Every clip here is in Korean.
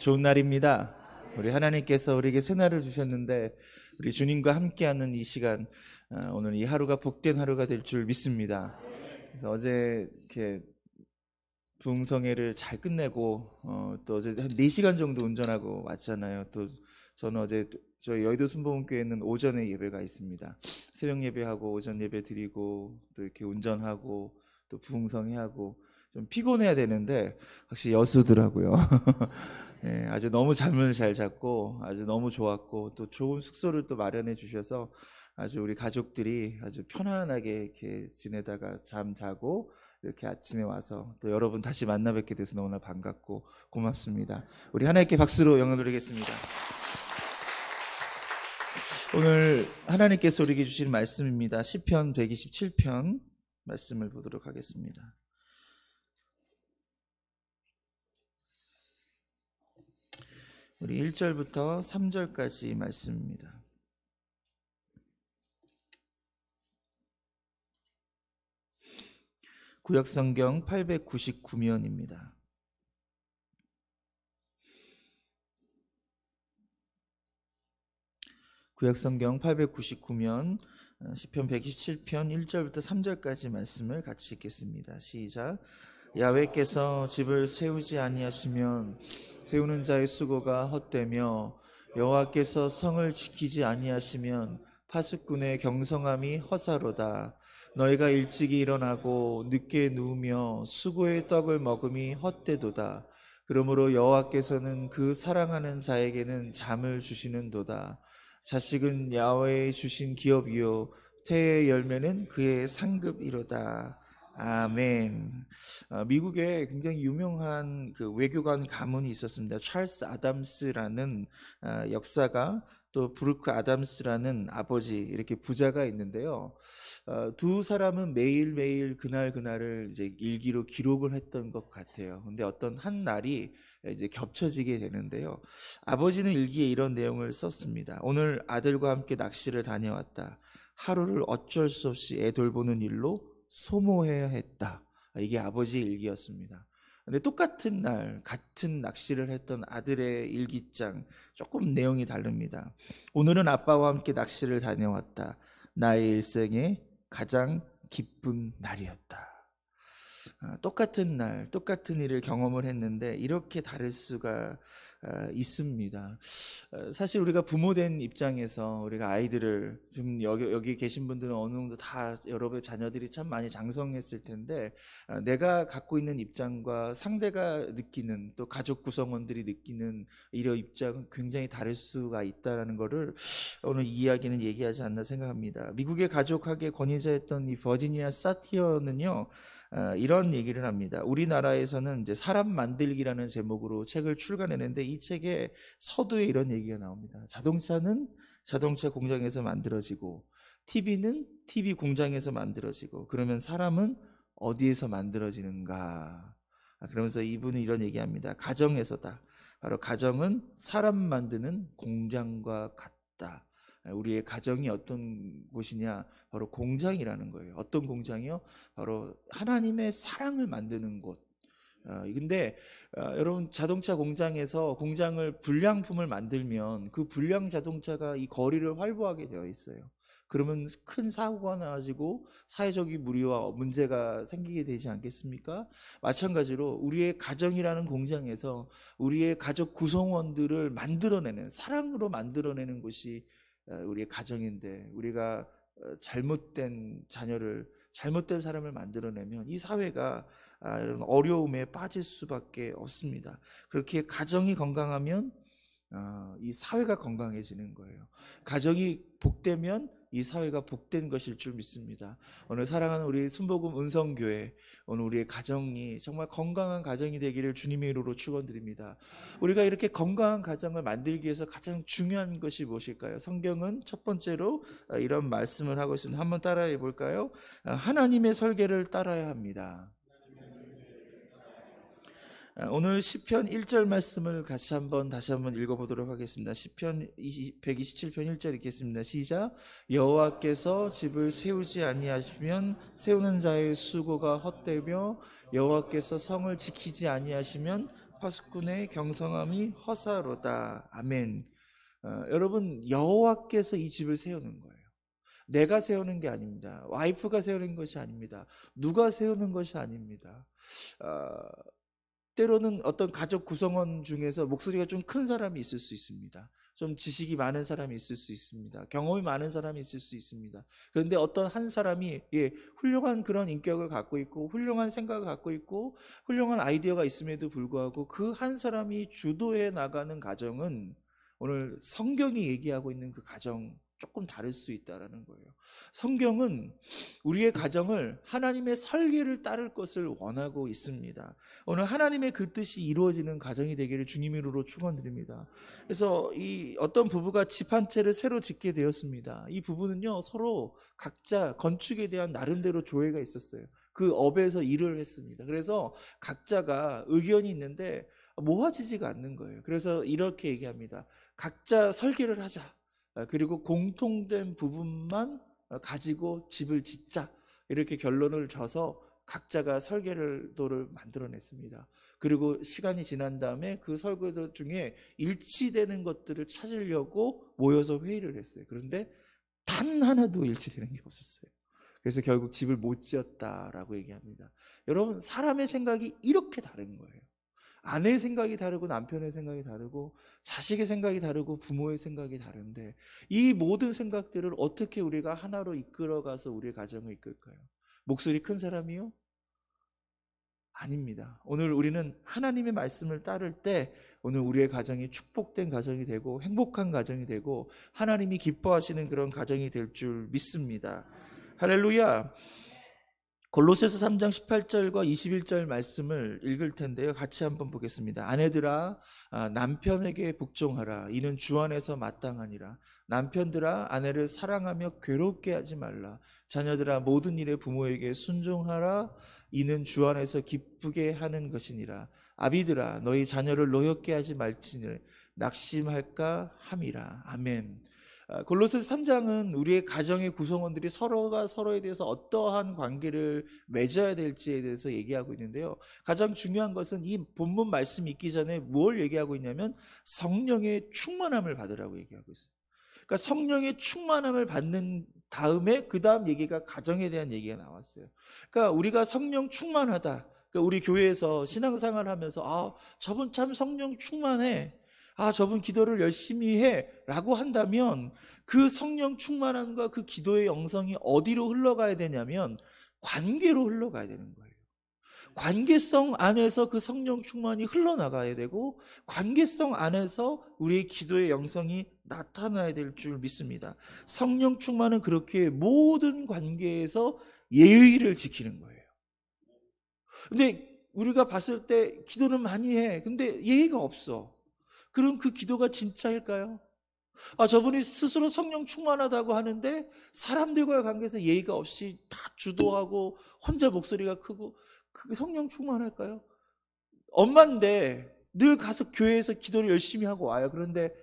좋은 날입니다. 우리 하나님께서 우리에게 새 날을 주셨는데 우리 주님과 함께하는 이 시간, 오늘 이 하루가 복된 하루가 될 줄 믿습니다. 그래서 어제 이렇게 부흥성회를 잘 끝내고 또 어제 한 4시간 정도 운전하고 왔잖아요. 또 저는 어제 저희 여의도 순복음교회는 오전에 예배가 있습니다. 새벽 예배하고 오전 예배 드리고 또 이렇게 운전하고 또 부흥성회하고 좀 피곤해야 되는데 확실히 여수더라고요. 네, 아주 너무 잠을 잘 잤고 아주 너무 좋았고 또 좋은 숙소를 또 마련해 주셔서 아주 우리 가족들이 아주 편안하게 이렇게 지내다가 잠 자고 이렇게 아침에 와서 또 여러분 다시 만나 뵙게 돼서 너무나 반갑고 고맙습니다. 우리 하나님께 박수로 영광 드리겠습니다. 오늘 하나님께서 우리에게 주신 말씀입니다. 시편 127편 말씀을 보도록 하겠습니다. 우리 1절부터 3절까지 말씀입니다. 구약성경 899면입니다. 구약성경 899면 시편 127편 1절부터 3절까지 말씀을 같이 읽겠습니다. 시작. 야훼께서 집을 세우지 아니하시면 세우는 자의 수고가 헛되며 여호와께서 성을 지키지 아니하시면 파수꾼의 경성함이 허사로다. 너희가 일찍이 일어나고 늦게 누우며 수고의 떡을 먹음이 헛되도다. 그러므로 여호와께서는 그 사랑하는 자에게는 잠을 주시는도다. 자식은 야훼의 주신 기업이요 태의 열매는 그의 상급이로다. 아멘. 미국에 굉장히 유명한 그 외교관 가문이 있었습니다. 찰스 아담스라는 역사가, 또 브루크 아담스라는 아버지, 이렇게 부자가 있는데요. 두 사람은 매일매일 그날을 이제 일기로 기록을 했던 것 같아요. 근데 어떤 한 날이 이제 겹쳐지게 되는데요. 아버지는 일기에 이런 내용을 썼습니다. 오늘 아들과 함께 낚시를 다녀왔다. 하루를 어쩔 수 없이 애 돌보는 일로 소모해야 했다. 이게 아버지의 일기였습니다. 근데 똑같은 날 같은 낚시를 했던 아들의 일기장 조금 내용이 다릅니다. 오늘은 아빠와 함께 낚시를 다녀왔다. 나의 일생에 가장 기쁜 날이었다. 똑같은 날, 똑같은 일을 경험을 했는데 이렇게 다를 수가 있습니다. 사실 우리가 부모된 입장에서 우리가 아이들을, 지금 여기 계신 분들은 어느 정도 다 여러분의 자녀들이 참 많이 장성했을 텐데 내가 갖고 있는 입장과 상대가 느끼는, 또 가족 구성원들이 느끼는 이런 입장은 굉장히 다를 수가 있다는 것을 오늘 이 이야기는 얘기하지 않나 생각합니다. 미국의 가족학의 권위자였던 이 버지니아 사티어는요, 이런 얘기를 합니다. 우리나라에서는 이제 사람 만들기라는 제목으로 책을 출간했는데 이 책에 서두에 이런 얘기가 나옵니다. 자동차는 자동차 공장에서 만들어지고 TV는 TV 공장에서 만들어지고 그러면 사람은 어디에서 만들어지는가? 그러면서 이분은 이런 얘기합니다. 가정에서다. 바로 가정은 사람 만드는 공장과 같다. 우리의 가정이 어떤 곳이냐? 바로 공장이라는 거예요. 어떤 공장이요? 바로 하나님의 사랑을 만드는 곳. 근데 여러분, 자동차 공장에서 공장을 불량품을 만들면 그 불량 자동차가 이 거리를 활보하게 되어 있어요. 그러면 큰 사고가 나가지고 사회적인 무리와 문제가 생기게 되지 않겠습니까? 마찬가지로 우리의 가정이라는 공장에서 우리의 가족 구성원들을 만들어내는, 사랑으로 만들어내는 곳이 우리의 가정인데, 우리가 잘못된 자녀를, 잘못된 사람을 만들어내면 이 사회가 이런 어려움에 빠질 수밖에 없습니다. 그렇게 가정이 건강하면 이 사회가 건강해지는 거예요. 가정이 복되면 이 사회가 복된 것일 줄 믿습니다. 오늘 사랑하는 우리 순복음 은성교회, 오늘 우리의 가정이 정말 건강한 가정이 되기를 주님의 이름으로 축원드립니다. 우리가 이렇게 건강한 가정을 만들기 위해서 가장 중요한 것이 무엇일까요? 성경은 첫 번째로 이런 말씀을 하고 있습니다. 한번 따라해 볼까요? 하나님의 설계를 따라야 합니다. 오늘 시편 1절 말씀을 다시 한번 읽어보도록 하겠습니다. 시편 127편 1절 읽겠습니다. 시작. 여호와께서 집을 세우지 아니하시면 세우는 자의 수고가 헛되며 여호와께서 성을 지키지 아니하시면 파수꾼의 경성함이 허사로다. 아멘. 여러분, 여호와께서 이 집을 세우는 거예요. 내가 세우는 게 아닙니다. 와이프가 세우는 것이 아닙니다. 누가 세우는 것이 아닙니다. 때로는 어떤 가족 구성원 중에서 목소리가 좀 큰 사람이 있을 수 있습니다. 좀 지식이 많은 사람이 있을 수 있습니다. 경험이 많은 사람이 있을 수 있습니다. 그런데 어떤 한 사람이 훌륭한 그런 인격을 갖고 있고 훌륭한 생각을 갖고 있고 훌륭한 아이디어가 있음에도 불구하고 그 한 사람이 주도해 나가는 가정은 오늘 성경이 얘기하고 있는 그 가정 조금 다를 수 있다라는 거예요. 성경은 우리의 가정을 하나님의 설계를 따를 것을 원하고 있습니다. 오늘 하나님의 그 뜻이 이루어지는 가정이 되기를 주님 이름으로 축원드립니다. 그래서 이 어떤 부부가 집 한 채를 새로 짓게 되었습니다. 이 부부는요 서로 각자 건축에 대한 나름대로 조회가 있었어요. 그 업에서 일을 했습니다. 그래서 각자가 의견이 있는데 모아지지가 않는 거예요. 그래서 이렇게 얘기합니다. 각자 설계를 하자. 그리고 공통된 부분만 가지고 집을 짓자. 이렇게 결론을 져서 각자가 설계도를 만들어냈습니다. 그리고 시간이 지난 다음에 그 설계도 중에 일치되는 것들을 찾으려고 모여서 회의를 했어요. 그런데 단 하나도 일치되는 게 없었어요. 그래서 결국 집을 못 지었다라고 얘기합니다. 여러분, 사람의 생각이 이렇게 다른 거예요. 아내의 생각이 다르고 남편의 생각이 다르고 자식의 생각이 다르고 부모의 생각이 다른데 이 모든 생각들을 어떻게 우리가 하나로 이끌어가서 우리의 가정을 이끌까요? 목소리 큰 사람이요? 아닙니다. 오늘 우리는 하나님의 말씀을 따를 때 오늘 우리의 가정이 축복된 가정이 되고 행복한 가정이 되고 하나님이 기뻐하시는 그런 가정이 될 줄 믿습니다. 할렐루야. 골로새서 3장 18절과 21절 말씀을 읽을 텐데요. 같이 한번 보겠습니다. 아내들아 남편에게 복종하라. 이는 주 안에서 마땅하니라. 남편들아 아내를 사랑하며 괴롭게 하지 말라. 자녀들아 모든 일에 부모에게 순종하라. 이는 주 안에서 기쁘게 하는 것이니라. 아비들아 너희 자녀를 노엽게 하지 말지니 낙심할까 함이라. 아멘. 골로새서 3장은 우리의 가정의 구성원들이 서로가 서로에 대해서 어떠한 관계를 맺어야 될지에 대해서 얘기하고 있는데요. 가장 중요한 것은 이 본문 말씀 읽기 전에 뭘 얘기하고 있냐면 성령의 충만함을 받으라고 얘기하고 있어요. 그러니까 성령의 충만함을 받는 다음에 그 다음 얘기가 가정에 대한 얘기가 나왔어요. 그러니까 우리가 성령 충만하다. 그러니까 우리 교회에서 신앙생활 하면서 저분 참 성령 충만해. 저분 기도를 열심히 해 라고 한다면 그 성령 충만함과 그 기도의 영성이 어디로 흘러가야 되냐면 관계로 흘러가야 되는 거예요. 관계성 안에서 그 성령 충만이 흘러나가야 되고 관계성 안에서 우리의 기도의 영성이 나타나야 될 줄 믿습니다. 성령 충만은 그렇게 모든 관계에서 예의를 지키는 거예요. 근데 우리가 봤을 때 기도는 많이 해. 근데 예의가 없어. 그럼 그 기도가 진짜일까요? 저분이 스스로 성령 충만하다고 하는데 사람들과의 관계에서 예의가 없이 다 주도하고 혼자 목소리가 크고 그 성령 충만할까요? 엄마인데 늘 가서 교회에서 기도를 열심히 하고 와요. 그런데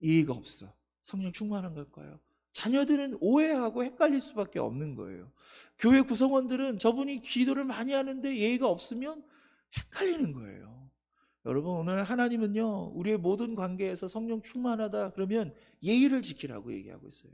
예의가 없어. 성령 충만한 걸까요? 자녀들은 오해하고 헷갈릴 수밖에 없는 거예요. 교회 구성원들은 저분이 기도를 많이 하는데 예의가 없으면 헷갈리는 거예요. 여러분, 오늘 하나님은요 우리의 모든 관계에서 성령 충만하다 그러면 예의를 지키라고 얘기하고 있어요.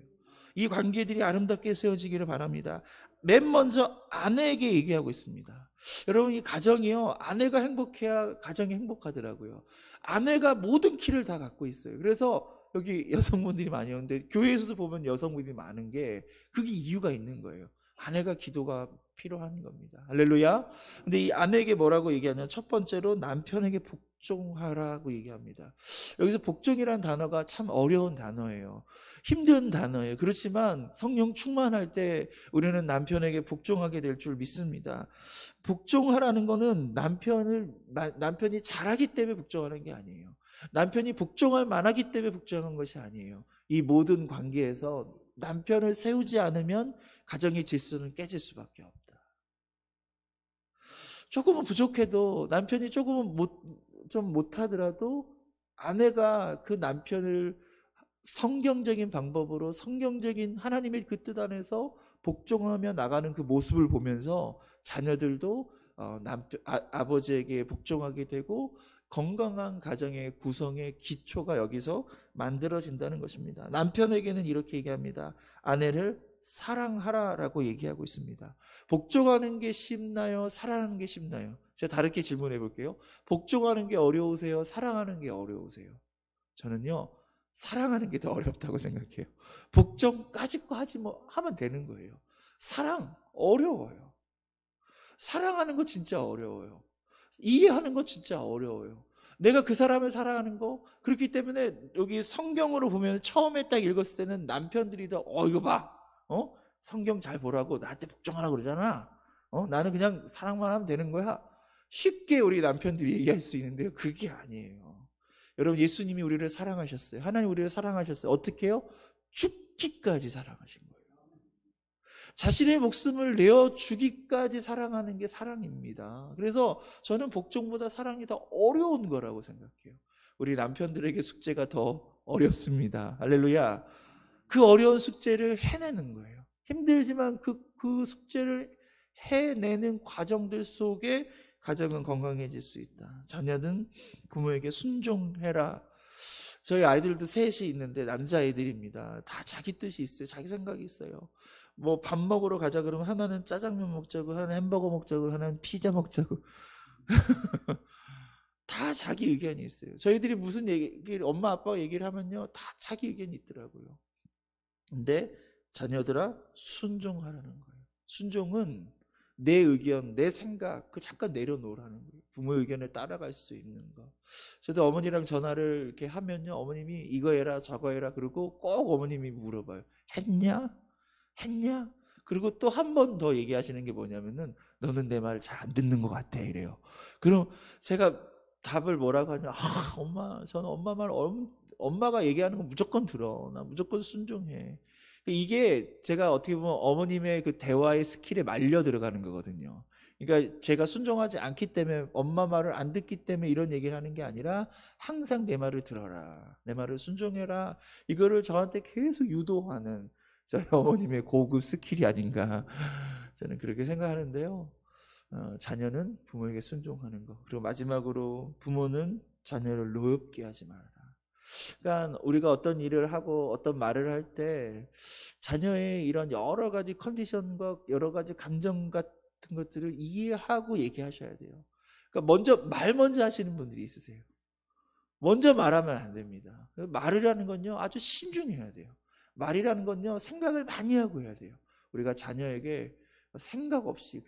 이 관계들이 아름답게 세워지기를 바랍니다. 맨 먼저 아내에게 얘기하고 있습니다. 여러분, 이 가정이요 아내가 행복해야 가정이 행복하더라고요. 아내가 모든 키를 다 갖고 있어요. 그래서 여기 여성분들이 많이 오는데 교회에서도 보면 여성분들이 많은 게 그게 이유가 있는 거예요. 아내가 기도가 필요한 겁니다. 할렐루야. 근데 이 아내에게 뭐라고 얘기하냐면 첫 번째로 남편에게 복종하라고 얘기합니다. 여기서 복종이라는 단어가 참 어려운 단어예요. 힘든 단어예요. 그렇지만 성령 충만할 때 우리는 남편에게 복종하게 될 줄 믿습니다. 복종하라는 거는 남편이 잘하기 때문에 복종하는 게 아니에요. 남편이 복종할 만하기 때문에 복종한 것이 아니에요. 이 모든 관계에서 남편을 세우지 않으면 가정의 질서는 깨질 수밖에 없다. 조금은 부족해도 남편이 조금은 좀 못하더라도 아내가 그 남편을 성경적인 방법으로 성경적인 하나님의 그 뜻 안에서 복종하며 나가는 그 모습을 보면서 자녀들도 아버지에게 복종하게 되고 건강한 가정의 구성의 기초가 여기서 만들어진다는 것입니다. 남편에게는 이렇게 얘기합니다. 아내를 사랑하라라고 얘기하고 있습니다. 복종하는 게 쉽나요? 사랑하는 게 쉽나요? 제가 다르게 질문해 볼게요. 복종하는 게 어려우세요? 사랑하는 게 어려우세요? 저는요, 사랑하는 게 더 어렵다고 생각해요. 복종까지 하지 뭐 하면 되는 거예요. 사랑 어려워요. 사랑하는 거 진짜 어려워요. 이해하는 거 진짜 어려워요. 내가 그 사람을 사랑하는 거, 그렇기 때문에 여기 성경으로 보면 처음에 딱 읽었을 때는 남편들이 더 이거 봐, 성경 잘 보라고 나한테 복종하라고 그러잖아. 나는 그냥 사랑만 하면 되는 거야. 쉽게 우리 남편들이 얘기할 수 있는데요, 그게 아니에요. 여러분, 예수님이 우리를 사랑하셨어요. 하나님 우리를 사랑하셨어요. 어떻게 해요? 죽기까지 사랑하신 거예요. 자신의 목숨을 내어 주기까지 사랑하는 게 사랑입니다. 그래서 저는 복종보다 사랑이 더 어려운 거라고 생각해요. 우리 남편들에게 숙제가 더 어렵습니다. 할렐루야. 그 어려운 숙제를 해내는 거예요. 힘들지만 그 숙제를 해내는 과정들 속에 가정은 건강해질 수 있다. 자녀는 부모에게 순종해라. 저희 아이들도 셋이 있는데 남자아이들입니다. 다 자기 뜻이 있어요. 자기 생각이 있어요. 뭐 밥 먹으러 가자 그러면 하나는 짜장면 먹자고, 하나는 햄버거 먹자고, 하나는 피자 먹자고. 다 자기 의견이 있어요. 저희들이 무슨 얘기를 엄마 아빠가 얘기를 하면요, 다 자기 의견이 있더라고요. 근데 자녀들아, 순종하라는 거예요. 순종은 내 의견, 내 생각, 그 잠깐 내려놓으라는 거예요. 부모의 의견에 따라갈 수 있는 거. 저도 어머니랑 전화를 이렇게 하면요, 어머님이 이거 해라 저거 해라 그러고 꼭 어머님이 물어봐요. 했냐? 했냐? 그리고 또 한 번 더 얘기하시는 게 뭐냐면은, 너는 내 말 잘 안 듣는 것 같아 이래요. 그럼 제가 답을 뭐라고 하냐? 엄마, 저는 엄마 말 엄마가 얘기하는 건 무조건 들어. 나 무조건 순종해. 이게 제가 어떻게 보면 어머님의 그 대화의 스킬에 말려 들어가는 거거든요. 그러니까 제가 순종하지 않기 때문에, 엄마 말을 안 듣기 때문에 이런 얘기를 하는 게 아니라 항상 내 말을 들어라, 내 말을 순종해라, 이거를 저한테 계속 유도하는 저희 어머님의 고급 스킬이 아닌가, 저는 그렇게 생각하는데요. 자녀는 부모에게 순종하는 것, 그리고 마지막으로 부모는 자녀를 노엽게 하지 말아라. 그러니까 우리가 어떤 일을 하고 어떤 말을 할 때 자녀의 이런 여러 가지 컨디션과 여러 가지 감정 같은 것들을 이해하고 얘기하셔야 돼요. 그러니까 먼저 하시는 분들이 있으세요. 먼저 말하면 안 됩니다. 말이라는 건요, 아주 신중해야 돼요. 말이라는 건요, 생각을 많이 하고 해야 돼요. 우리가 자녀에게 생각 없이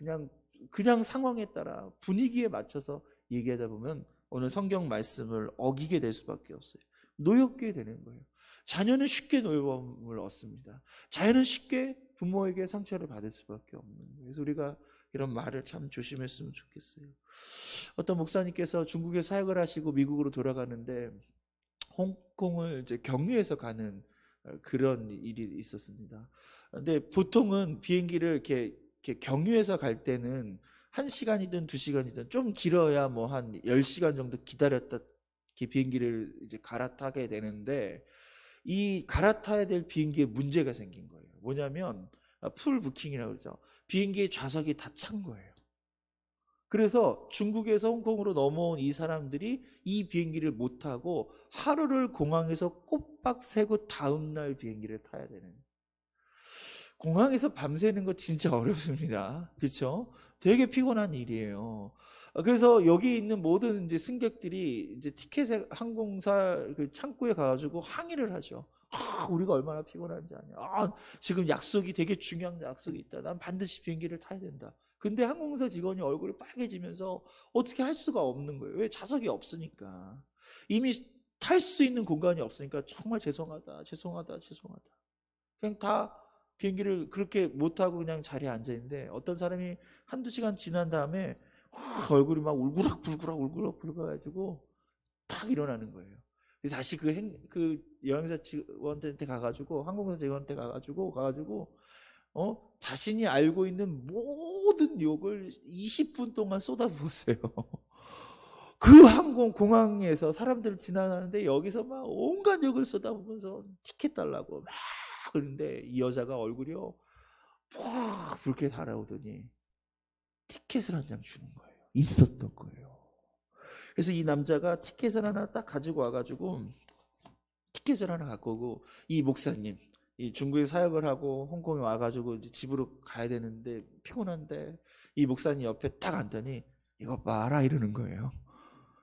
그냥 상황에 따라 분위기에 맞춰서 얘기하다 보면 오늘 성경 말씀을 어기게 될 수밖에 없어요. 노엽게 되는 거예요. 자녀는 쉽게 노여움을 얻습니다. 자녀는 쉽게 부모에게 상처를 받을 수밖에 없는 거예요. 그래서 우리가 이런 말을 참 조심했으면 좋겠어요. 어떤 목사님께서 중국에 사역을 하시고 미국으로 돌아가는데 홍콩을 이제 경유해서 가는 그런 일이 있었습니다. 근데 보통은 비행기를 이렇게 경유해서 갈 때는 1시간이든 2시간이든 좀 길어야 뭐 한 10시간 정도 기다렸다 비행기를 이제 갈아타게 되는데, 이 갈아타야 될 비행기에 문제가 생긴 거예요. 뭐냐면 풀 부킹이라고 그러죠. 비행기의 좌석이 다 찬 거예요. 그래서 중국에서 홍콩으로 넘어온 이 사람들이 이 비행기를 못 타고 하루를 공항에서 꼬박 새고 다음날 비행기를 타야 되는. 공항에서 밤새는 거 진짜 어렵습니다. 그렇죠? 되게 피곤한 일이에요. 그래서 여기 있는 모든 이제 승객들이 이제 티켓 항공사 그 창구에 가가지고 항의를 하죠. 우리가 얼마나 피곤한지 아냐. 지금 약속이 되게 중요한 약속이 있다. 난 반드시 비행기를 타야 된다. 근데 항공사 직원이 얼굴이 빨개지면서 어떻게 할 수가 없는 거예요. 왜? 좌석이 없으니까. 이미 탈 수 있는 공간이 없으니까 정말 죄송하다, 죄송하다, 죄송하다. 그냥 다 비행기를 그렇게 못하고 그냥 자리에 앉아있는데, 어떤 사람이 한두 시간 지난 다음에 얼굴이 막 울그락불그락 가지고 탁 일어나는 거예요. 다시 그 여행사 직원한테 가가지고, 항공사 직원한테 가가지고 자신이 알고 있는 모든 욕을 20분 동안 쏟아부었어요. 그 공항에서 사람들 지나가는데 여기서 막 온갖 욕을 쏟아부으면서 티켓 달라고 막 그런데, 이 여자가 얼굴이요 푹 붉게 달아오더니 티켓을 한 장 주는 거예요. 있었던 거예요. 그래서 이 남자가 티켓을 하나 딱 가지고 와가지고 티켓을 하나 갖고 오고, 이 목사님, 이 중국에 사역을 하고 홍콩에 와가지고 이제 집으로 가야 되는데 피곤한데, 이 목사님 옆에 딱 앉더니 이거 봐라 이러는 거예요.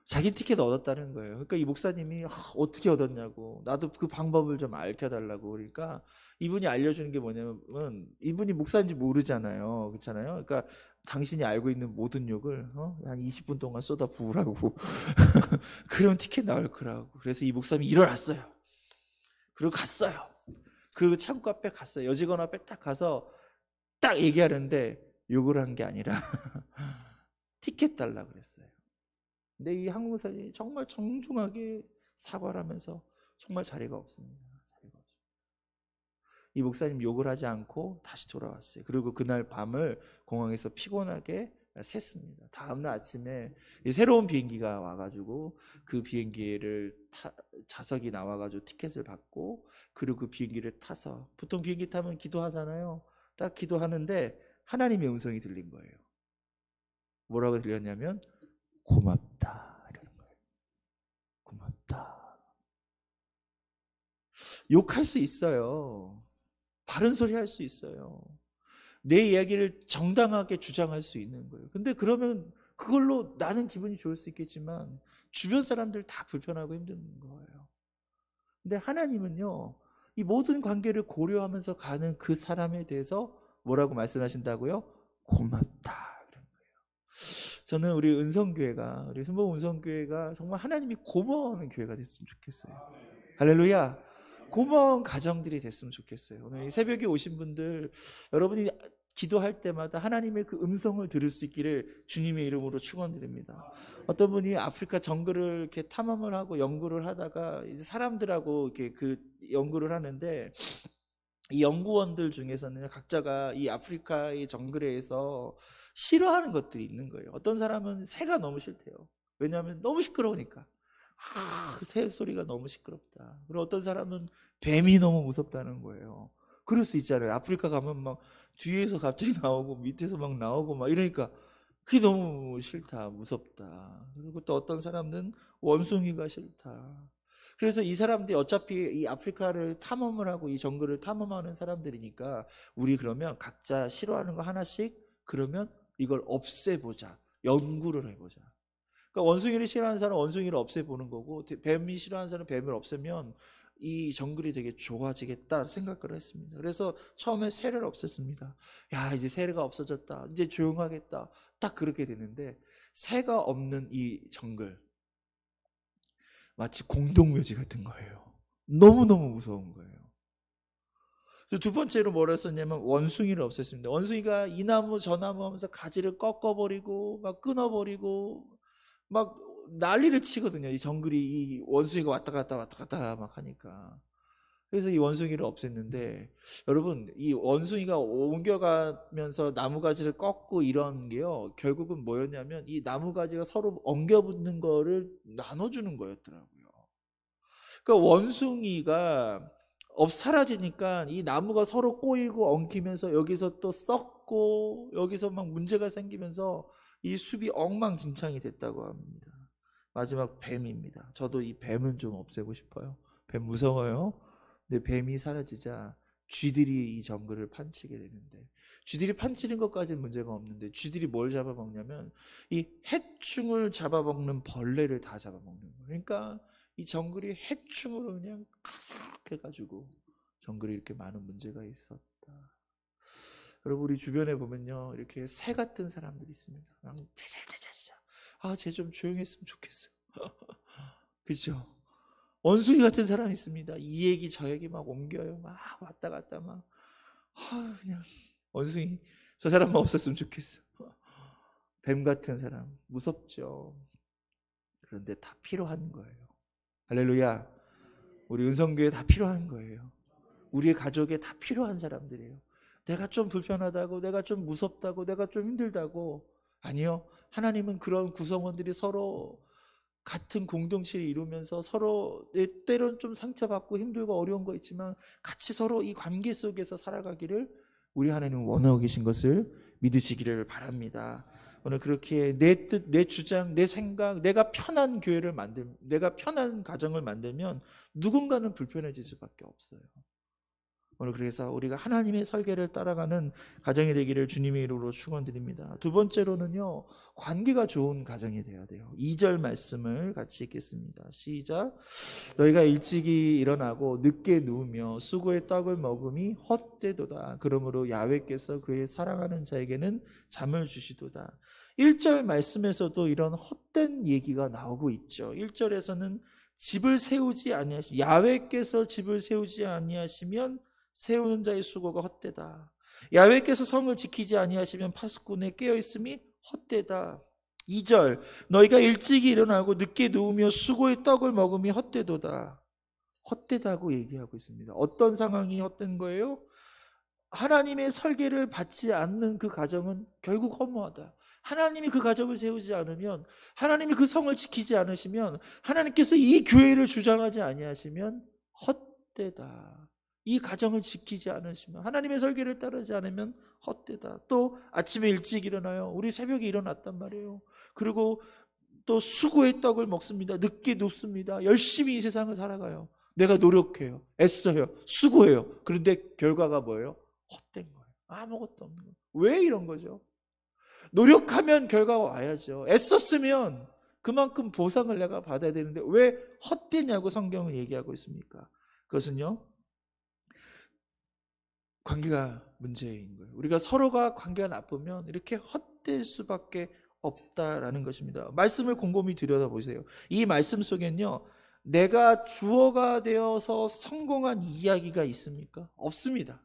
자기 티켓 얻었다는 거예요. 그러니까 이 목사님이 어떻게 얻었냐고, 나도 그 방법을 좀 알려달라고. 그러니까 이분이 알려주는 게 뭐냐면, 이분이 목사인지 모르잖아요. 그렇잖아요. 그러니까 당신이 알고 있는 모든 욕을 한 20분 동안 쏟아 부으라고. 그러면 티켓 나올 거라고. 그래서 이 목사님이 일어났어요. 그리고 갔어요. 그 창고 앞에 갔어요. 여직원 앞에 딱 가서 딱 얘기하는데 욕을 한 게 아니라 티켓 달라고 그랬어요. 근데 이 한국 사람이 정말 정중하게 사과를 하면서 정말 자리가 없습니다. 자리가 없습니다. 이 목사님 욕을 하지 않고 다시 돌아왔어요. 그리고 그날 밤을 공항에서 피곤하게 샜습니다. 다음날 아침에 새로운 비행기가 와가지고 그 비행기를 좌석이 나와가지고 티켓을 받고, 그리고 그 비행기를 타서, 보통 비행기 타면 기도하잖아요. 딱 기도하는데 하나님의 음성이 들린 거예요. 뭐라고 들렸냐면 고맙다 이러는 거예요. 고맙다. 욕할 수 있어요. 바른 소리 할 수 있어요. 내 이야기를 정당하게 주장할 수 있는 거예요. 근데 그러면 그걸로 나는 기분이 좋을 수 있겠지만 주변 사람들 다 불편하고 힘든 거예요. 근데 하나님은요, 이 모든 관계를 고려하면서 가는 그 사람에 대해서 뭐라고 말씀하신다고요? 고맙다. 저는 우리 은성교회가, 우리 순복 은성교회가 정말 하나님이 고마워하는 교회가 됐으면 좋겠어요. 할렐루야. 고마운 가정들이 됐으면 좋겠어요. 오늘 이 새벽에 오신 분들, 여러분이 기도할 때마다 하나님의 그 음성을 들을 수 있기를 주님의 이름으로 축원드립니다. 어떤 분이 아프리카 정글을 이렇게 탐험을 하고 연구를 하다가 이제 사람들하고 이렇게 그 연구를 하는데, 이 연구원들 중에서는 각자가 이 아프리카의 정글에서 싫어하는 것들이 있는 거예요. 어떤 사람은 새가 너무 싫대요. 왜냐하면 너무 시끄러우니까. 그 새 소리가 너무 시끄럽다. 그리고 어떤 사람은 뱀이 너무 무섭다는 거예요. 그럴 수 있잖아요. 아프리카 가면 막 뒤에서 갑자기 나오고 밑에서 막 나오고 막 이러니까 그게 너무 싫다, 무섭다. 그리고 또 어떤 사람은 원숭이가 싫다. 그래서 이 사람들이 어차피 이 아프리카를 탐험을 하고 이 정글을 탐험하는 사람들이니까, 우리 그러면 각자 싫어하는 거 하나씩, 그러면 이걸 없애보자. 연구를 해보자. 그러니까 원숭이를 싫어하는 사람은 원숭이를 없애보는 거고, 뱀이 싫어하는 사람은 뱀을 없애면 이 정글이 되게 좋아지겠다 생각을 했습니다. 그래서 처음에 새를 없앴습니다. 야, 이제 새가 없어졌다. 이제 조용하겠다. 딱 그렇게 되는데, 새가 없는 이 정글, 마치 공동묘지 같은 거예요. 너무너무 무서운 거예요. 그래서 두 번째로 뭐라 했었냐면 원숭이를 없앴습니다. 원숭이가 이 나무 저 나무 하면서 가지를 꺾어버리고 막 끊어버리고 막 난리를 치거든요. 이 정글이, 이 원숭이가 왔다 갔다 막 하니까. 그래서 이 원숭이를 없앴는데, 여러분, 이 원숭이가 옮겨가면서 나무가지를 꺾고 이런 게요, 결국은 뭐였냐면 이 나무가지가 서로 엉겨붙는 거를 나눠주는 거였더라고요. 그러니까 원숭이가 사라지니까 이 나무가 서로 꼬이고 엉키면서 여기서 또 썩고 여기서 막 문제가 생기면서 이 숲이 엉망진창이 됐다고 합니다. 마지막 뱀입니다. 저도 이 뱀은 좀 없애고 싶어요. 뱀 무서워요. 근데 뱀이 사라지자 쥐들이 이 정글을 판치게 되는데, 쥐들이 판치는 것까지는 문제가 없는데 쥐들이 뭘 잡아먹냐면 이 해충을 잡아먹는 벌레를 다 잡아먹는 거예요. 그러니까 이 정글이 해충으로 그냥 가득해가지고 정글이 이렇게 많은 문제가 있었다. 여러분, 우리 주변에 보면요, 이렇게 새 같은 사람들이 있습니다. 자자자자자. 아, 쟤 좀 조용했으면 좋겠어. 그죠? 원숭이 같은 사람이 있습니다. 이 얘기 저 얘기 막 옮겨요. 막 왔다 갔다 막. 그냥 원숭이, 저 사람만 없었으면 좋겠어. 뱀 같은 사람 무섭죠. 그런데 다 필요한 거예요. 할렐루야. 우리 은성교회 다 필요한 거예요. 우리의 가족에 다 필요한 사람들이에요. 내가 좀 불편하다고, 내가 좀 무섭다고, 내가 좀 힘들다고, 아니요. 하나님은 그런 구성원들이 서로 같은 공동체를 이루면서 서로 때로는 좀 상처받고 힘들고 어려운 거 있지만 같이 서로 이 관계 속에서 살아가기를 우리 하나님은 원하고 계신 것을 믿으시기를 바랍니다. 오늘 그렇게 내 뜻, 내 주장, 내 생각, 내가 편한 교회를 내가 편한 가정을 만들면 누군가는 불편해질 수밖에 없어요. 오늘 그래서 우리가 하나님의 설계를 따라가는 가정이 되기를 주님의 이름으로 축원드립니다. 두 번째로는요, 관계가 좋은 가정이 되어야 돼요. 2절 말씀을 같이 읽겠습니다. 시작. 너희가 일찍이 일어나고 늦게 누우며 수고의 떡을 먹음이 헛되도다. 그러므로 야훼께서 그의 사랑하는 자에게는 잠을 주시도다. 1절 말씀에서도 이런 헛된 얘기가 나오고 있죠. 1절에서는 집을 세우지 아니하시면, 야훼께서 집을 세우지 아니하시면 세우는 자의 수고가 헛되다. 야훼께서 성을 지키지 아니하시면 파수꾼에 깨어있음이 헛되다. 2절, 너희가 일찍이 일어나고 늦게 누우며 수고의 떡을 먹음이 헛되도다. 헛되다고 얘기하고 있습니다. 어떤 상황이 헛된 거예요? 하나님의 설계를 받지 않는 그 가정은 결국 허무하다. 하나님이 그 가정을 세우지 않으면, 하나님이 그 성을 지키지 않으시면, 하나님께서 이 교회를 주장하지 아니하시면 헛되다. 이 가정을 지키지 않으시면, 하나님의 설계를 따르지 않으면 헛되다. 또 아침에 일찍 일어나요. 우리 새벽에 일어났단 말이에요. 그리고 또 수고의 떡을 먹습니다. 늦게 눕습니다. 열심히 이 세상을 살아가요. 내가 노력해요. 애써요. 수고해요. 그런데 결과가 뭐예요? 헛된 거예요. 아무것도 없는 거예요. 왜 이런 거죠? 노력하면 결과가 와야죠. 애썼으면 그만큼 보상을 내가 받아야 되는데 왜 헛되냐고 성경은 얘기하고 있습니까? 그것은요, 관계가 문제인 거예요. 우리가 서로가 관계가 나쁘면 이렇게 헛될 수밖에 없다라는 것입니다. 말씀을 곰곰이 들여다보세요. 이 말씀 속엔요, 내가 주어가 되어서 성공한 이야기가 있습니까? 없습니다.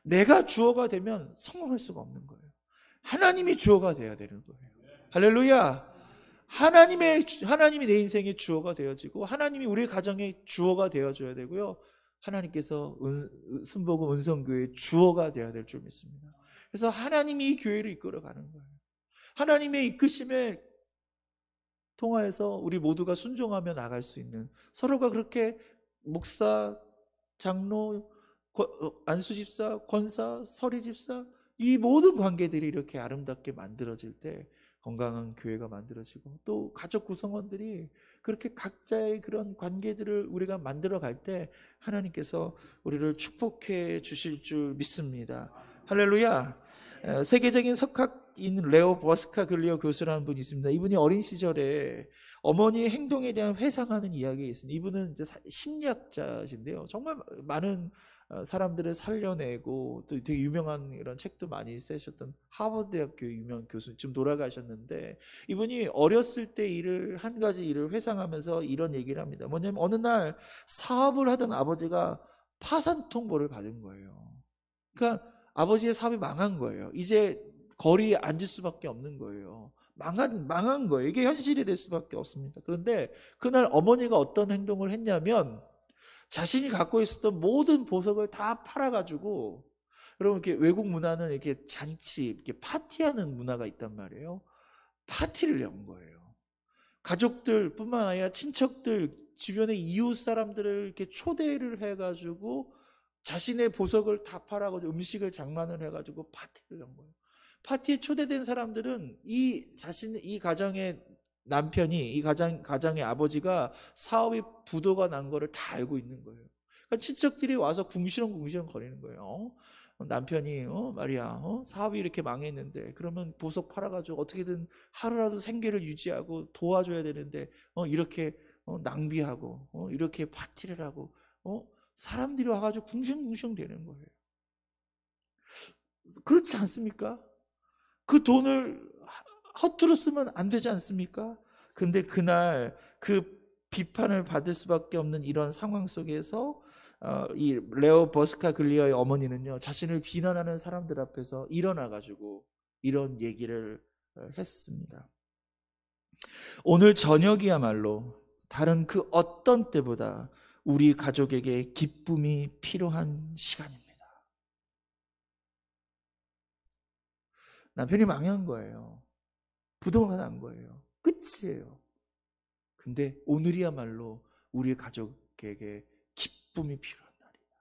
내가 주어가 되면 성공할 수가 없는 거예요. 하나님이 주어가 되어야 되는 거예요. 할렐루야. 하나님이 내 인생의 주어가 되어지고, 하나님이 우리 가정의 주어가 되어줘야 되고요, 하나님께서 순복음 은성교회의 주어가 되어야 될 줄 믿습니다. 그래서 하나님이 이 교회를 이끌어가는 거예요. 하나님의 이끄심에 통하여서 우리 모두가 순종하며 나갈 수 있는, 서로가 그렇게 목사, 장로, 안수집사, 권사, 서리집사, 이 모든 관계들이 이렇게 아름답게 만들어질 때 건강한 교회가 만들어지고, 또 가족 구성원들이 그렇게 각자의 그런 관계들을 우리가 만들어 갈 때 하나님께서 우리를 축복해 주실 줄 믿습니다. 할렐루야. 세계적인 석학인 레오 버스카글리오 교수라는 분이 있습니다. 이분이 어린 시절에 어머니의 행동에 대한 회상하는 이야기가 있습니다. 이분은 이제 심리학자신데요, 정말 많은 사람들을 살려내고 또 되게 유명한 이런 책도 많이 쓰셨던 하버드대학교 유명 교수, 지금 돌아가셨는데, 이분이 어렸을 때 한 가지 일을 회상하면서 이런 얘기를 합니다. 뭐냐면 어느 날 사업을 하던 아버지가 파산 통보를 받은 거예요. 그러니까 아버지의 사업이 망한 거예요. 이제 거리에 앉을 수밖에 없는 거예요. 망한 거예요. 이게 현실이 될 수밖에 없습니다. 그런데 그날 어머니가 어떤 행동을 했냐면, 자신이 갖고 있었던 모든 보석을 다 팔아가지고, 여러분 이렇게 외국 문화는 이렇게 잔치, 이렇게 파티하는 문화가 있단 말이에요. 파티를 연 거예요. 가족들뿐만 아니라 친척들, 주변의 이웃 사람들을 이렇게 초대를 해가지고 자신의 보석을 다 팔아가지고 음식을 장만을 해가지고 파티를 연 거예요. 파티에 초대된 사람들은 이 가정의 남편이, 이 가정의 아버지가 사업이 부도가 난 거를 다 알고 있는 거예요. 그러니까 친척들이 와서 궁시렁궁시렁 거리는 거예요. 남편이 말이야, 사업이 이렇게 망했는데 그러면 보석 팔아가지고 어떻게든 하루라도 생계를 유지하고 도와줘야 되는데 이렇게 낭비하고 이렇게 파티를 하고 사람들이 와가지고 궁시렁궁시렁 되는 거예요. 그렇지 않습니까? 그 돈을 허투루 쓰면 안 되지 않습니까? 근데 그날 그 비판을 받을 수밖에 없는 이런 상황 속에서 이 레오 버스카글리아의 어머니는요, 자신을 비난하는 사람들 앞에서 일어나가지고 이런 얘기를 했습니다. 오늘 저녁이야말로 다른 그 어떤 때보다 우리 가족에게 기쁨이 필요한 시간입니다. 남편이 망한 거예요. 부도가 난 거예요. 끝이에요. 근데 오늘이야말로 우리 가족에게 기쁨이 필요한 날이다.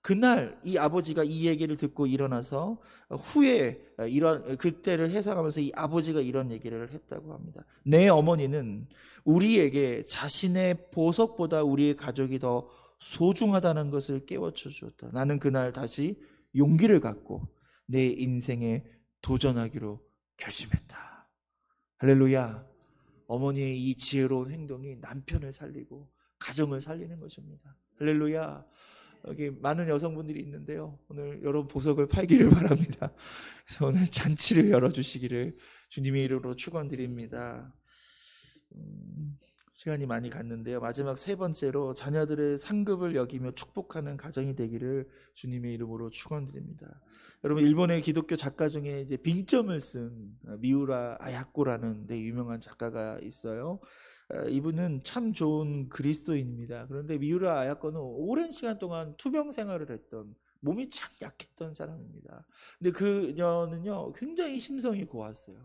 그날 이 아버지가 이 얘기를 듣고 일어나서 후에 이런 그때를 해석하면서 이 아버지가 이런 얘기를 했다고 합니다. 내 어머니는 우리에게 자신의 보석보다 우리의 가족이 더 소중하다는 것을 깨우쳐 주었다. 나는 그날 다시 용기를 갖고 내 인생에 도전하기로 결심했다. 할렐루야. 어머니의 이 지혜로운 행동이 남편을 살리고 가정을 살리는 것입니다. 할렐루야. 여기 많은 여성분들이 있는데요. 오늘 여러분 보석을 팔기를 바랍니다. 그래서 오늘 잔치를 열어주시기를 주님의 이름으로 축원드립니다. 시간이 많이 갔는데요. 마지막 세 번째로 자녀들의 상급을 여기며 축복하는 가정이 되기를 주님의 이름으로 축원드립니다. 여러분 일본의 기독교 작가 중에 이제 빙점을 쓴 미우라 아야코라는 유명한 작가가 있어요. 이분은 참 좋은 그리스도인입니다. 그런데 미우라 아야코는 오랜 시간 동안 투병 생활을 했던 몸이 참 약했던 사람입니다. 근데 그녀는요 굉장히 심성이 고왔어요.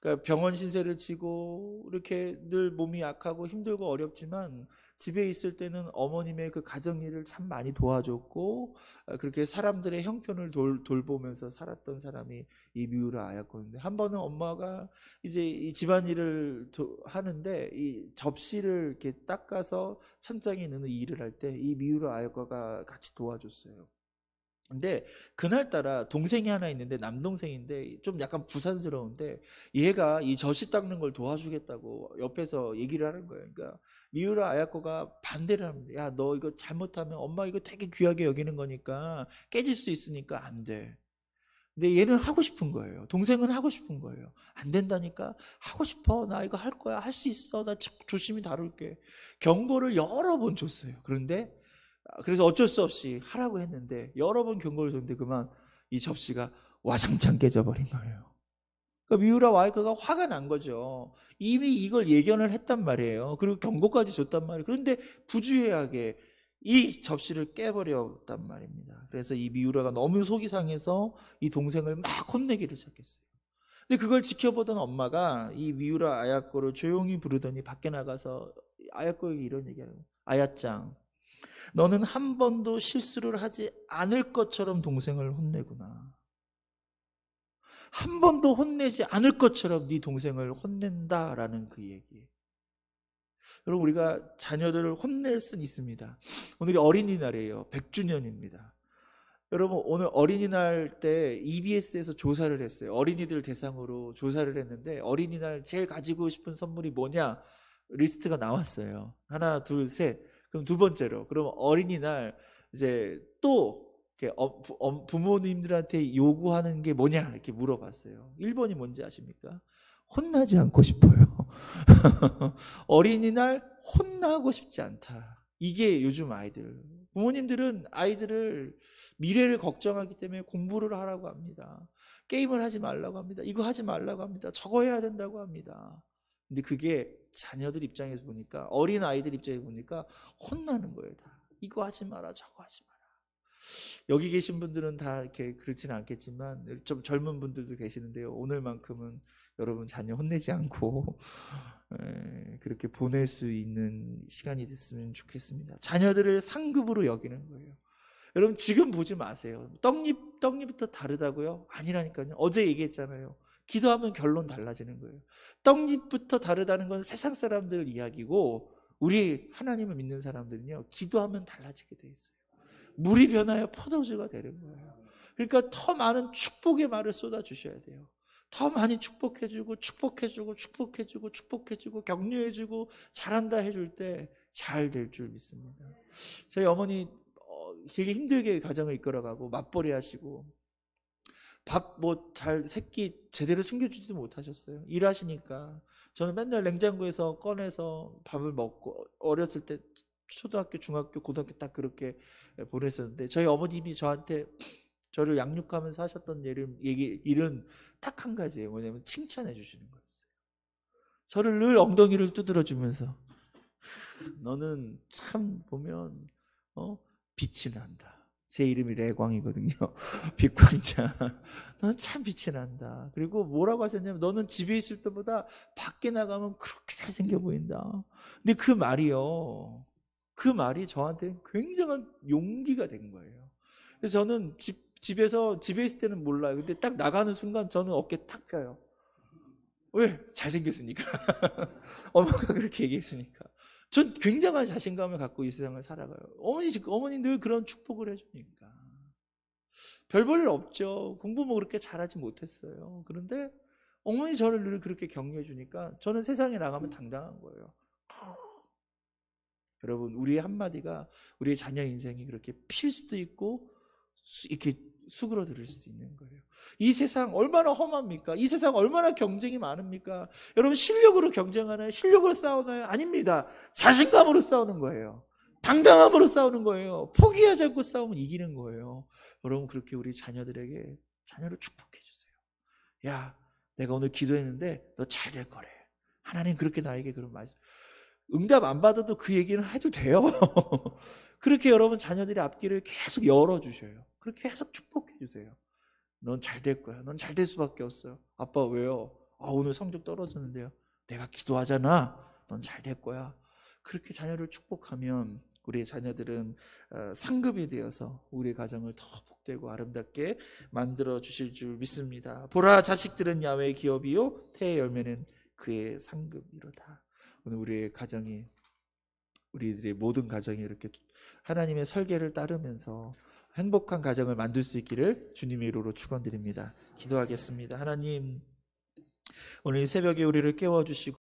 그러니까 병원 신세를 지고 이렇게 늘 몸이 약하고 힘들고 어렵지만 집에 있을 때는 어머님의 그 가정일을 참 많이 도와줬고 그렇게 사람들의 형편을 돌보면서 살았던 사람이 이 미우라 아야코인데 한 번은 엄마가 이제 이 집안일을 하는데 이 접시를 이렇게 닦아서 찬장에 넣는 일을 할 때 이 미우라 아야코가 같이 도와줬어요. 근데 그날따라 동생이 하나 있는데 남동생인데 좀 약간 부산스러운데 얘가 이 젖이 닦는 걸 도와주겠다고 옆에서 얘기를 하는 거예요. 그러니까 미우라 아야코가 반대를 합니다. 야, 너 이거 잘못하면 엄마 이거 되게 귀하게 여기는 거니까 깨질 수 있으니까 안 돼. 근데 얘는 하고 싶은 거예요. 동생은 하고 싶은 거예요. 안 된다니까. 하고 싶어. 나 이거 할 거야. 할 수 있어. 나 조심히 다룰게. 경고를 여러 번 줬어요. 그래서 어쩔 수 없이 하라고 했는데 여러 번 경고를 줬는데 그만 이 접시가 와장창 깨져버린 거예요. 그러니까 미우라 와이크가 화가 난 거죠. 이미 이걸 예견을 했단 말이에요. 그리고 경고까지 줬단 말이에요. 그런데 부주의하게 이 접시를 깨버렸단 말입니다. 그래서 이 미우라가 너무 속이 상해서 이 동생을 막 혼내기를 시작했어요. 근데 그걸 지켜보던 엄마가 이 미우라 아야코를 조용히 부르더니 밖에 나가서 아야코에게 이런 얘기하는 거예요. 아야짱, 너는 한 번도 실수를 하지 않을 것처럼 동생을 혼내구나. 한 번도 혼내지 않을 것처럼 네 동생을 혼낸다라는 그 얘기. 여러분 우리가 자녀들을 혼낼 수는 있습니다. 오늘이 어린이날이에요. 100주년입니다. 여러분 오늘 어린이날 때 EBS에서 조사를 했어요. 어린이들 대상으로 조사를 했는데 어린이날 제일 가지고 싶은 선물이 뭐냐 리스트가 나왔어요. 하나, 둘, 셋. 그럼 두 번째로 그럼 어린이날 이제 또 이렇게 부모님들한테 요구하는 게 뭐냐 이렇게 물어봤어요. 1번이 뭔지 아십니까? 혼나지 않고 싶어요. 어린이날 혼나고 싶지 않다. 이게 요즘 아이들. 부모님들은 아이들을 미래를 걱정하기 때문에 공부를 하라고 합니다. 게임을 하지 말라고 합니다. 이거 하지 말라고 합니다. 저거 해야 된다고 합니다. 근데 그게 자녀들 입장에서 보니까 어린 아이들 입장에서 보니까 혼나는 거예요. 다 이거 하지 마라 저거 하지 마라. 여기 계신 분들은 다 이렇게 그렇지는 않겠지만 좀 젊은 분들도 계시는데요. 오늘만큼은 여러분 자녀 혼내지 않고 그렇게 보낼 수 있는 시간이 됐으면 좋겠습니다. 자녀들을 상급으로 여기는 거예요. 여러분 지금 보지 마세요. 떡잎부터 다르다고요? 아니라니까요. 어제 얘기했잖아요. 기도하면 결론 달라지는 거예요. 떡잎부터 다르다는 건 세상 사람들 이야기고 우리 하나님을 믿는 사람들은요. 기도하면 달라지게 돼 있어요. 물이 변하여 포도주가 되는 거예요. 그러니까 더 많은 축복의 말을 쏟아주셔야 돼요. 더 많이 축복해주고 격려해주고 잘한다 해줄 때 잘 될 줄 믿습니다. 저희 어머니 되게 힘들게 가정을 이끌어가고 맞벌이 하시고 밥 잘 새끼 제대로 챙겨주지도 못하셨어요. 일하시니까 저는 맨날 냉장고에서 꺼내서 밥을 먹고 어렸을 때 초등학교, 중학교, 고등학교 딱 그렇게 보냈었는데 저희 어머님이 저를 양육하면서 하셨던 일은 딱 한 가지예요. 뭐냐면 칭찬해 주시는 거였어요. 저를 늘 엉덩이를 두드려 주면서 너는 참 보면 빛이 난다. 제 이름이 레광이거든요. 빛광자. 너는 참 빛이 난다. 그리고 뭐라고 하셨냐면 너는 집에 있을 때보다 밖에 나가면 그렇게 잘생겨 보인다. 근데 그 말이 저한테 굉장한 용기가 된 거예요. 그래서 저는 집에 있을 때는 몰라요. 근데 딱 나가는 순간 저는 어깨 탁 펴요. 왜? 잘생겼으니까. 엄마가 그렇게 얘기했으니까. 전 굉장한 자신감을 갖고 이 세상을 살아가요. 어머니 늘 그런 축복을 해주니까. 별 볼 일 없죠. 공부 뭐 그렇게 잘하지 못했어요. 그런데 어머니 저를 늘 그렇게 격려해 주니까 저는 세상에 나가면 당당한 거예요. 여러분, 우리의 한마디가 우리의 자녀 인생이 그렇게 필 수도 있고 이렇게 수그러들 수도 있는 거예요. 이 세상 얼마나 험합니까? 이 세상 얼마나 경쟁이 많습니까? 여러분, 실력으로 경쟁하나요? 실력으로 싸우나요? 아닙니다. 자신감으로 싸우는 거예요. 당당함으로 싸우는 거예요. 포기하지 않고 싸우면 이기는 거예요. 여러분, 그렇게 우리 자녀들에게 자녀를 축복해 주세요. 야, 내가 오늘 기도했는데 너 잘 될 거래. 하나님 그렇게 나에게 그런 말씀. 응답 안 받아도 그 얘기는 해도 돼요. 그렇게 여러분 자녀들의 앞길을 계속 열어주셔요. 그렇게 계속 축복해 주세요. 넌 잘 될 거야. 넌 잘 될 수밖에 없어요. 아빠 왜요? 오늘 성적 떨어졌는데요. 내가 기도하잖아. 넌 잘 될 거야. 그렇게 자녀를 축복하면 우리의 자녀들은 상급이 되어서 우리의 가정을 더 복되고 아름답게 만들어 주실 줄 믿습니다. 보라, 자식들은 야훼의 기업이요 태의 열매는 그의 상급이로다. 오늘 우리의 가정이, 우리들의 모든 가정이 이렇게 하나님의 설계를 따르면서 행복한 가정을 만들 수 있기를 주님의 이름으로 축원드립니다. 기도하겠습니다. 하나님, 오늘 이 새벽에 우리를 깨워주시고